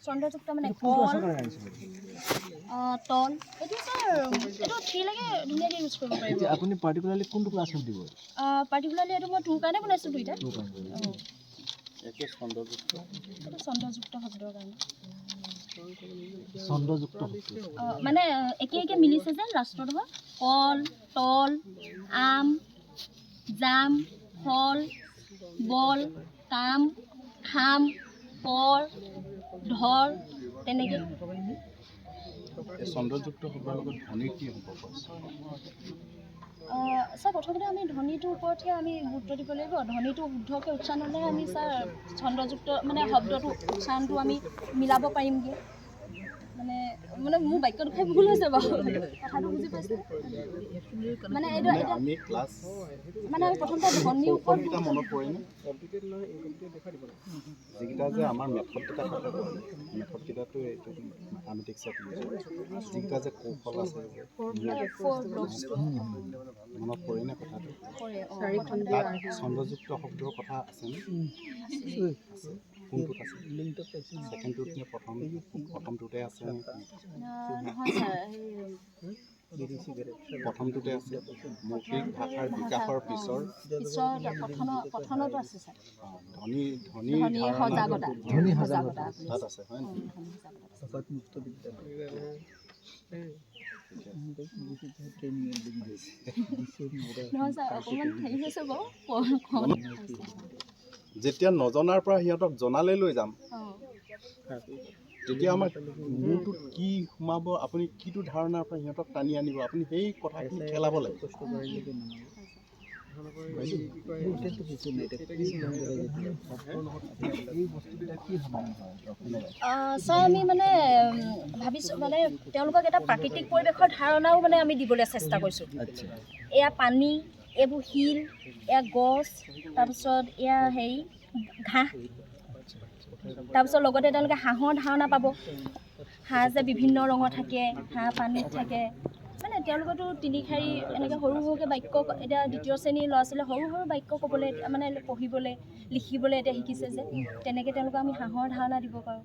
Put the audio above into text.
চন্দ্ৰযুক্ত মানে কল তল এইটো স্যাৰ এইটো 3 লাগে ধুনীয়াকৈ ইউজ কৰিব পাৰিব আপুনি পাৰ্টিকুলাৰলি কোনটো ক্লাছত দিব পাৰ্টিকুলাৰলি এইটো মই 2 কাৰণে বনাইছোঁ দুইটা একে চন্দ্ৰযুক্ত এইটো চন্দ্ৰযুক্ত শব্দৰ কাৰণে চন্দ্ৰযুক্ত মানে একে একে মিলিছে যে লাষ্টত হ'ব কল তল আম জাম ফল বল কাম খাম পৰ ধৰ তেনেকৈ চন্দ্ৰযুক্ত শব্দৰ লগত ধ্বনিৰ কি সম্পৰ্ক আছে স্যাৰ প্ৰথমতে আমি ধ্বনিটোৰ ওপৰতহে আমি গুৰুত্ব দিব লাগিব ধ্বনিটো শুদ্ধকৈ উচ্চাৰণ হ'লে আমি স্যাৰ চন্দ্ৰযুক্ত মানে শব্দটো উচ্চাৰণটো আমি মিলাব পাৰিমগৈ মানে মানে মোৰ বাক্য দুখাই ভুল হৈছে বাৰু কথাটো বুজি পাইছে মানে এইটো আমি ক্লাছ মানে আমি প্ৰথমতে ধ্বনিৰ ওপৰত মনত পৰেনে যিকেইটা যে আমাৰ মেথডকেইটা মেথডকেইটাতো এইটো মেথামেটিক্সত যিকেইটা যে কৌশল আছে মনত পৰেনে কথাটো চন্দ্ৰযুক্ত শব্দৰ কথা আছেনে আছে কোনটোত আছে ছেকেণ্ডটোত নে প্ৰথমটোতে আছে প্ৰথমটোতে আছে মৌখিক ভাষাৰ বিকাশৰ পিছৰ প্ৰথমতো আছে স্যাৰ ধ্বনি সজাগতা তাত আছে হয় নহয় যেতিয়া নজনাৰ পৰা সিহঁতক জনালে লৈ যাম তেতিয়া আমাক মূৰটোত কি সোমাব আপুনি কিটো ধাৰণাৰ পৰা সিহঁতক টানি আনিব আপুনি সেই কথাখিনি খেলাব লাগিব ছাৰ আমি মানে ভাবিছোঁ মানে তেওঁলোকক এটা প্ৰাকৃতিক পৰিৱেশৰ ধাৰণাও মানে আমি দিবলৈ চেষ্টা কৰিছোঁ এয়া পানী এইবোৰ শিল এয়া গছ তাৰপিছত এয়া হেৰি ঘাঁহ তাৰপিছত লগতে তেওঁলোকে হাঁহৰ ধাৰণা পাব হাঁহ যে বিভিন্ন ৰঙৰ থাকে হাঁহ পানীত থাকে মানে তেওঁলোকেতো তিনিশাৰী এনেকৈ সৰু সৰুকৈ বাক্য এতিয়া দ্বিতীয় শ্ৰেণীৰ ল'ৰা ছোৱালীয়ে সৰু সৰু বাক্য ক'বলৈ মানে পঢ়িবলৈ লিখিবলৈ এতিয়া শিকিছে যে তেনেকৈ তেওঁলোকক আমি হাঁহৰ ধাৰণা দিব পাৰোঁ